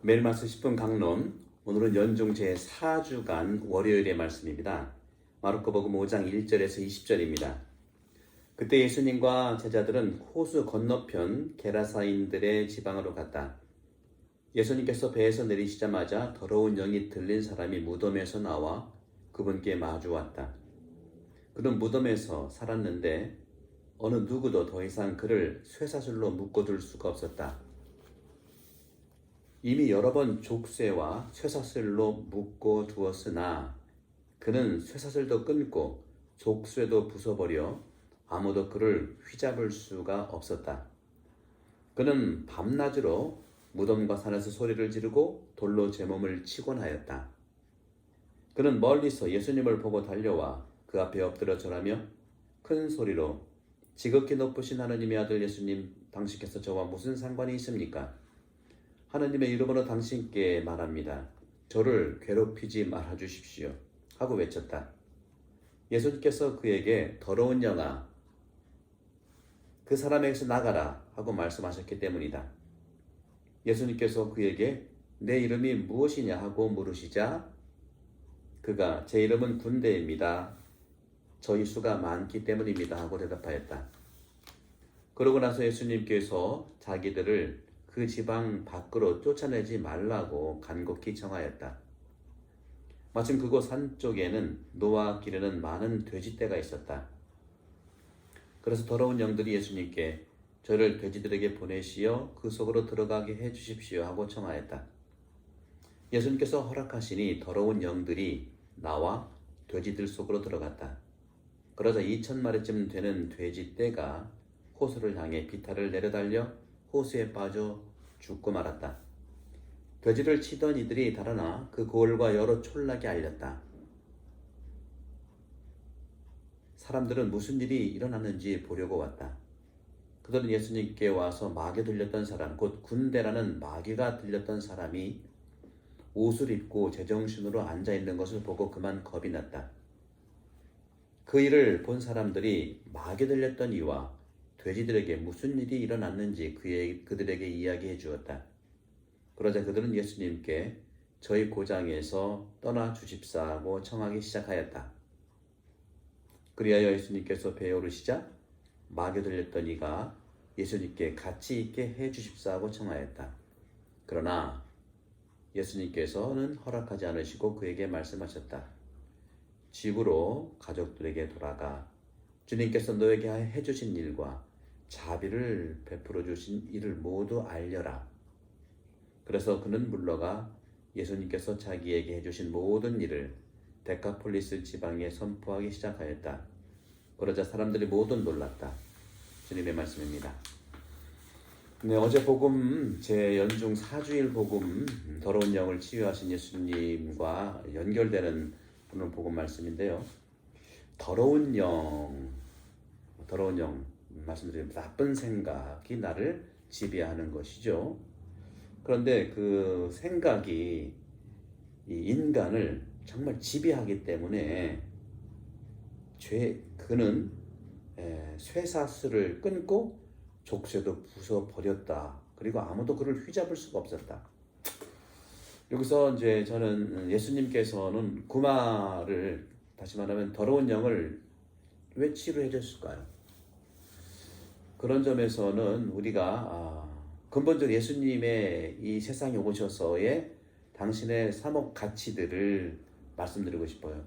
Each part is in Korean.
매일 말씀 10분 강론, 오늘은 연중 제4주간 월요일의 말씀입니다. 마르코복음 5장 1절에서 20절입니다. 그때 예수님과 제자들은 호수 건너편 게라사인들의 지방으로 갔다. 예수님께서 배에서 내리시자마자 더러운 영이 들린 사람이 무덤에서 나와 그분께 마주 왔다. 그는 무덤에서 살았는데 어느 누구도 더 이상 그를 쇠사슬로 묶어둘 수가 없었다. 이미 여러 번 족쇄와 쇠사슬로 묶어 두었으나 그는 쇠사슬도 끊고 족쇄도 부숴버려 아무도 그를 휘잡을 수가 없었다. 그는 밤낮으로 무덤과 산에서 소리를 지르고 돌로 제 몸을 치곤 하였다. 그는 멀리서 예수님을 보고 달려와 그 앞에 엎드려 절하며 큰 소리로 지극히 높으신 하느님의 아들 예수님, 당신께서 저와 무슨 상관이 있습니까? 하느님의 이름으로 당신께 말합니다. 저를 괴롭히지 말아주십시오. 하고 외쳤다. 예수님께서 그에게 더러운 영아, 그 사람에게서 나가라 하고 말씀하셨기 때문이다. 예수님께서 그에게 내 이름이 무엇이냐 하고 물으시자 그가 제 이름은 군대입니다. 저희 수가 많기 때문입니다. 하고 대답하였다. 그러고 나서 예수님께서 자기들을 그 지방 밖으로 쫓아내지 말라고 간곡히 청하였다. 마침 그곳 산 쪽에는 노아 기르는 많은 돼지떼가 있었다. 그래서 더러운 영들이 예수님께 저를 돼지들에게 보내시어 그 속으로 들어가게 해주십시오 하고 청하였다. 예수님께서 허락하시니 더러운 영들이 나와 돼지들 속으로 들어갔다. 그러자 2,000마리쯤 되는 돼지떼가 호수를 향해 비탈을 내려달려 호수에 빠져 죽고 말았다. 돼지를 치던 이들이 달아나 그 고을과 여러 촌락에 알렸다. 사람들은 무슨 일이 일어났는지 보려고 왔다. 그들은 예수님께 와서 마귀 들렸던 사람, 곧 군대라는 마귀가 들렸던 사람이 옷을 입고 제정신으로 앉아있는 것을 보고 그만 겁이 났다. 그 일을 본 사람들이 마귀 들렸던 이와 돼지들에게 무슨 일이 일어났는지 그들에게 이야기해 주었다. 그러자 그들은 예수님께 저희 고장에서 떠나 주십사하고 청하기 시작하였다. 그리하여 예수님께서 배에 오르시자 마귀 들렸던 이가 예수님께 같이 있게 해 주십사하고 청하였다. 그러나 예수님께서는 허락하지 않으시고 그에게 말씀하셨다. 집으로 가족들에게 돌아가 주님께서 너에게 해주신 일과 자비를 베풀어 주신 일을 모두 알려라. 그래서 그는 물러가 예수님께서 자기에게 해주신 모든 일을 데카폴리스 지방에 선포하기 시작하였다. 그러자 사람들이 모두 놀랐다. 주님의 말씀입니다. 네, 어제 복음 제 연중 4주일 복음 더러운 영을 치유하신 예수님과 연결되는 오늘 복음 말씀인데요. 더러운 영 말씀드리면 나쁜 생각이 나를 지배하는 것이죠. 그런데 그 생각이 이 인간을 정말 지배하기 때문에 그는 쇠사슬을 끊고 족쇄도 부숴버렸다. 그리고 아무도 그를 휘잡을 수가 없었다. 여기서 이제 저는 예수님께서는 구마를, 다시 말하면 더러운 영을 왜 치료해 줬을까요? 그런 점에서는 우리가 근본적으로 예수님의 이 세상에 오셔서의 당신의 삼억 가치들을 말씀드리고 싶어요.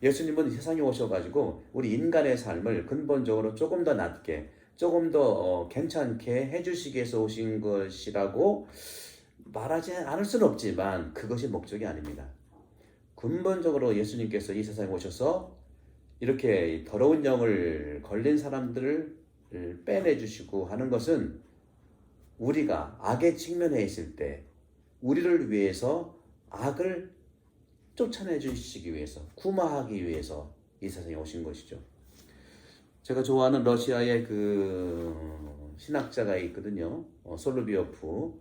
예수님은 세상에 오셔가지고 우리 인간의 삶을 근본적으로 조금 더 낫게, 조금 더 괜찮게 해주시기 위해서 오신 것이라고 말하지 않을 수는 없지만 그것이 목적이 아닙니다. 근본적으로 예수님께서 이 세상에 오셔서 이렇게 더러운 영을 걸린 사람들을 빼내주시고 하는 것은 우리가 악에 직면해 있을 때 우리를 위해서 악을 쫓아내 주시기 위해서, 구마하기 위해서 이 세상에 오신 것이죠. 제가 좋아하는 러시아의 그 신학자가 있거든요. 솔루비오프,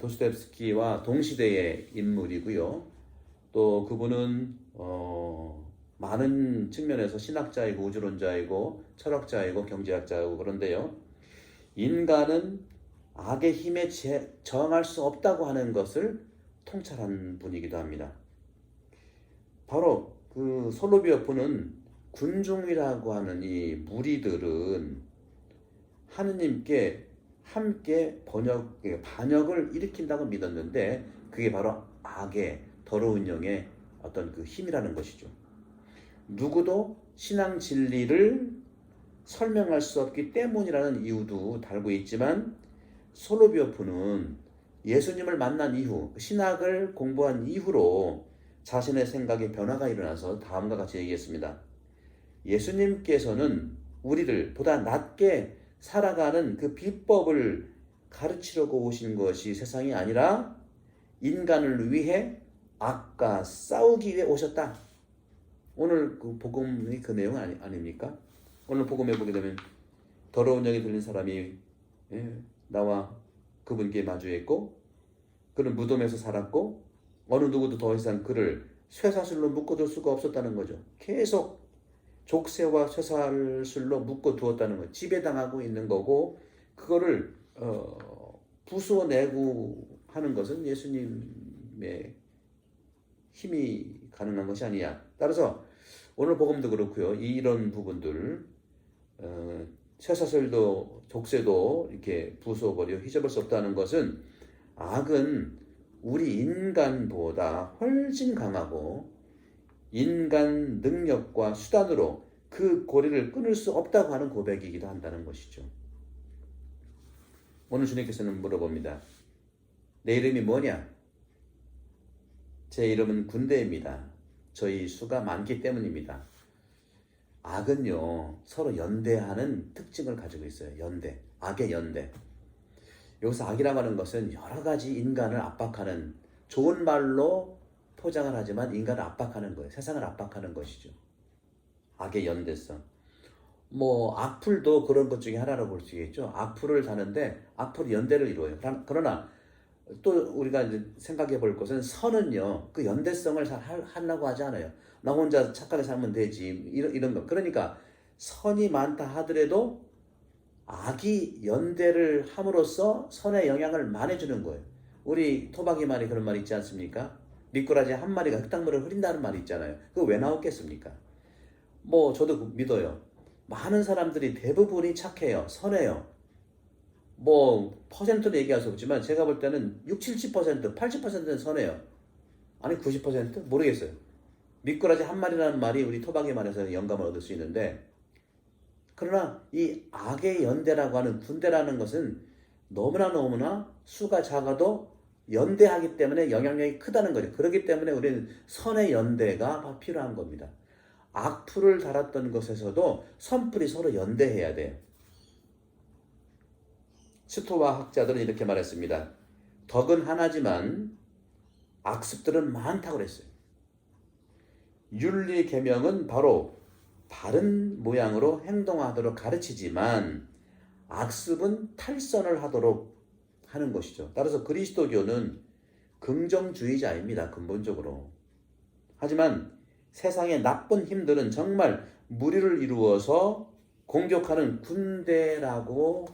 도스토옙스키와 동시대의 인물이고요. 또 그분은 많은 측면에서 신학자이고 우주론자이고 철학자이고 경제학자이고 그런데요. 인간은 악의 힘에 저항할 수 없다고 하는 것을 통찰한 분이기도 합니다. 바로 그 솔로비오프는 군중이라고 하는 이 무리들은 하느님께 함께 반역을 일으킨다고 믿었는데 그게 바로 악의 더러운 영의 어떤 그 힘이라는 것이죠. 누구도 신앙 진리를 설명할 수 없기 때문이라는 이유도 달고 있지만 솔로비오프는 예수님을 만난 이후 신학을 공부한 이후로 자신의 생각에 변화가 일어나서 다음과 같이 얘기했습니다. 예수님께서는 우리를 보다 낮게 살아가는 그 비법을 가르치려고 오신 것이 세상이 아니라 인간을 위해 악과 싸우기 위해 오셨다. 오늘 그 복음이 그 내용 아닙니까? 오늘 복음에 보게 되면 더러운 영이 들린 사람이 나와 그분께 마주했고 그는 무덤에서 살았고 어느 누구도 더 이상 그를 쇠사슬로 묶어둘 수가 없었다는 거죠. 계속 족쇄와 쇠사슬로 묶어두었다는 거예요. 지배당하고 있는 거고 그거를 부수어내고 하는 것은 예수님의 힘이 가능한 것이 아니야. 따라서 오늘 복음도 그렇고요. 이런 부분들 쇠사슬도 족쇄도 이렇게 부숴버려 휘저을 수 없다는 것은 악은 우리 인간보다 훨씬 강하고 인간 능력과 수단으로 그 고리를 끊을 수 없다고 하는 고백이기도 한다는 것이죠. 오늘 주님께서는 물어봅니다. 내 이름이 뭐냐? 제 이름은 군대입니다. 저희 수가 많기 때문입니다. 악은요 서로 연대하는 특징을 가지고 있어요. 연대, 악의 연대. 여기서 악이라고 하는 것은 여러 가지 인간을 압박하는, 좋은 말로 포장을 하지만 인간을 압박하는 거예요. 세상을 압박하는 것이죠. 악의 연대성. 악플도 그런 것 중에 하나로 볼 수 있겠죠. 악플을 다는데 악플이 연대를 이루어요. 그러나 또 우리가 이제 생각해 볼 것은 선은요 그 연대성을 잘 하려고 하지 않아요. 나 혼자 착하게 살면 되지 이런 거. 그러니까 선이 많다 하더라도 악이 연대를 함으로써 선의 영향을 많이 주는 거예요. 우리 토박이 말이 그런 말 있지 않습니까? 미꾸라지 한 마리가 흙탕물을 흐린다는 말이 있잖아요. 그거 왜 나왔겠습니까? 저도 믿어요. 많은 사람들이 대부분이 착해요. 선해요. 퍼센트로 얘기할 수 없지만 제가 볼 때는 60, 70%, 80%는 선해요. 아니 90%? 모르겠어요. 미꾸라지 한 마리라는 말이 우리 토박이 말에서 영감을 얻을 수 있는데, 그러나 이 악의 연대라고 하는 군대라는 것은 너무나 수가 작아도 연대하기 때문에 영향력이 크다는 거죠. 그렇기 때문에 우리는 선의 연대가 필요한 겁니다. 악풀을 달았던 것에서도 선풀이 서로 연대해야 돼요. 스토아 학자들은 이렇게 말했습니다. 덕은 하나지만 악습들은 많다고 그랬어요. 윤리 계명은 바로 바른 모양으로 행동하도록 가르치지만 악습은 탈선을 하도록 하는 것이죠. 따라서 그리스도교는 긍정주의자입니다. 근본적으로. 하지만 세상의 나쁜 힘들은 정말 무리를 이루어서 공격하는 군대라고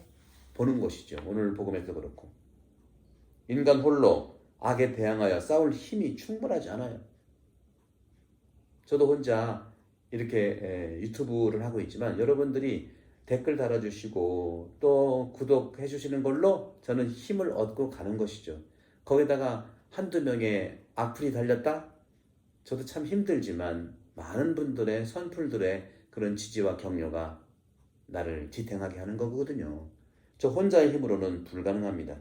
보는 것이죠. 오늘 복음에도 그렇고. 인간 홀로 악에 대항하여 싸울 힘이 충분하지 않아요. 저도 혼자 이렇게 유튜브를 하고 있지만 여러분들이 댓글 달아주시고 또 구독해 주시는 걸로 저는 힘을 얻고 가는 것이죠. 거기다가 한두 명의 악플이 달렸다? 저도 참 힘들지만 많은 분들의 선풀들의 그런 지지와 격려가 나를 지탱하게 하는 거거든요. 저 혼자의 힘으로는 불가능합니다.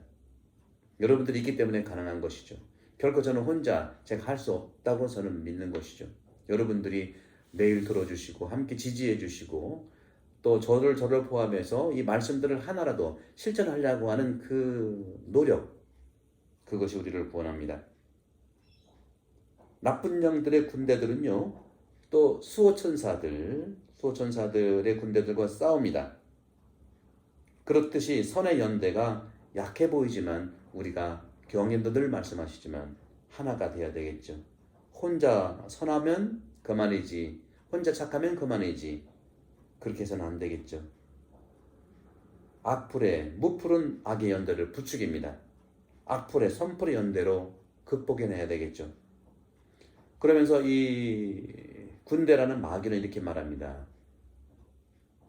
여러분들이 있기 때문에 가능한 것이죠. 결코 저는 혼자 제가 할 수 없다고 저는 믿는 것이죠. 여러분들이 매일 들어주시고 함께 지지해 주시고 또 저를 포함해서 이 말씀들을 하나라도 실천하려고 하는 그 노력, 그것이 우리를 구원합니다. 나쁜 영들의 군대들은요 또 수호천사들의 군대들과 싸웁니다. 그렇듯이 선의 연대가 약해 보이지만 우리가 경인도 늘 말씀하시지만 하나가 돼야 되겠죠. 혼자 선하면 그만이지, 혼자 착하면 그만이지, 그렇게 해서는 안 되겠죠. 악풀에 무풀은 악의 연대를 부추깁니다. 악풀에 선풀의 연대로 극복해내야 되겠죠. 그러면서 이 군대라는 마귀는 이렇게 말합니다.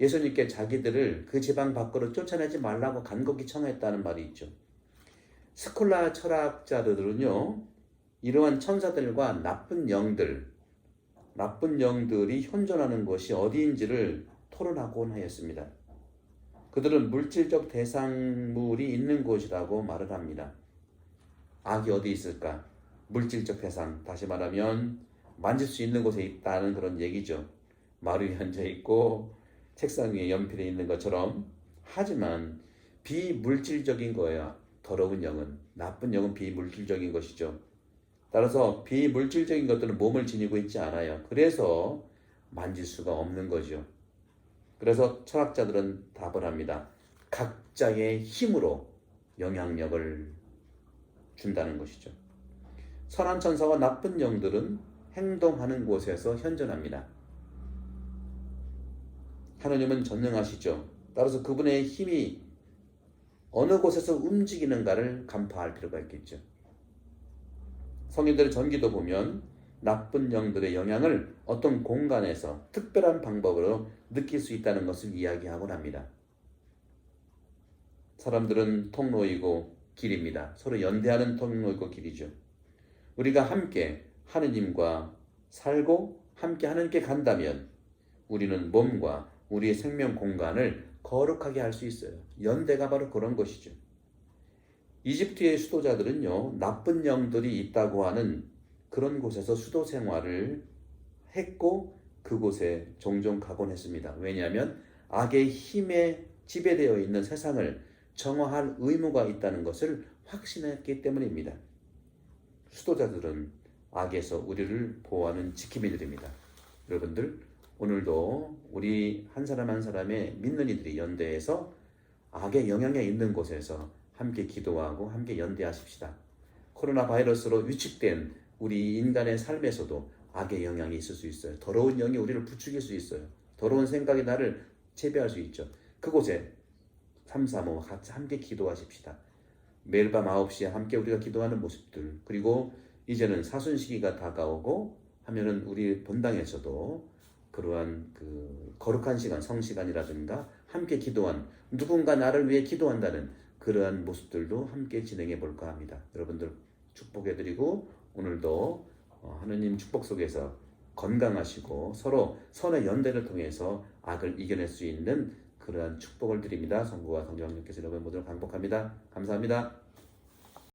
예수님께 자기들을 그 지방 밖으로 쫓아내지 말라고 간곡히 청했다는 말이 있죠. 스콜라 철학자들은요, 이러한 천사들과 나쁜 영들이 현존하는 곳이 어디인지를 토론하곤 하였습니다. 그들은 물질적 대상물이 있는 곳이라고 말을 합니다. 악이 어디 있을까? 물질적 대상, 다시 말하면 만질 수 있는 곳에 있다는 그런 얘기죠. 마루 위에 앉아 있고 책상 위에 연필이 있는 것처럼. 하지만 비물질적인 거예요. 더러운 영은, 나쁜 영은 비물질적인 것이죠. 따라서 비물질적인 것들은 몸을 지니고 있지 않아요. 그래서 만질 수가 없는 거죠. 그래서 철학자들은 답을 합니다. 각자의 힘으로 영향력을 준다는 것이죠. 선한 천사와 나쁜 영들은 행동하는 곳에서 현존합니다. 하느님은 전능하시죠. 따라서 그분의 힘이 어느 곳에서 움직이는가를 간파할 필요가 있겠죠. 성인들의 전기도 보면 나쁜 영들의 영향을 어떤 공간에서 특별한 방법으로 느낄 수 있다는 것을 이야기하곤 합니다. 사람들은 통로이고 길입니다. 서로 연대하는 통로이고 길이죠. 우리가 함께 하느님과 살고 함께 하느님께 간다면 우리는 몸과 우리의 생명 공간을 거룩하게 할 수 있어요. 연대가 바로 그런 것이죠. 이집트의 수도자들은요, 나쁜 영들이 있다고 하는 그런 곳에서 수도 생활을 했고 그곳에 종종 가곤 했습니다. 왜냐하면 악의 힘에 지배되어 있는 세상을 정화할 의무가 있다는 것을 확신했기 때문입니다. 수도자들은 악에서 우리를 보호하는 지킴이들입니다. 여러분들, 오늘도 우리 한 사람 한 사람의 믿는 이들이 연대해서 악의 영향에 있는 곳에서 함께 기도하고 함께 연대하십시다. 코로나 바이러스로 위축된 우리 인간의 삶에서도 악의 영향이 있을 수 있어요. 더러운 영이 우리를 부추길 수 있어요. 더러운 생각이 나를 재배할 수 있죠. 그곳에 335 같이 함께 기도하십시다. 매일 밤 9시에 함께 우리가 기도하는 모습들, 그리고 이제는 사순시기가 다가오고 하면은 우리 본당에서도 그러한 그 거룩한 시간, 성시간이라든가 함께 기도한, 누군가 나를 위해 기도한다는 그러한 모습들도 함께 진행해 볼까 합니다. 여러분들 축복해드리고 오늘도 하느님 축복 속에서 건강하시고 서로 선의 연대를 통해서 악을 이겨낼 수 있는 그러한 축복을 드립니다. 성부와 성자 성령께서 여러분 모두를 강복합니다. 감사합니다.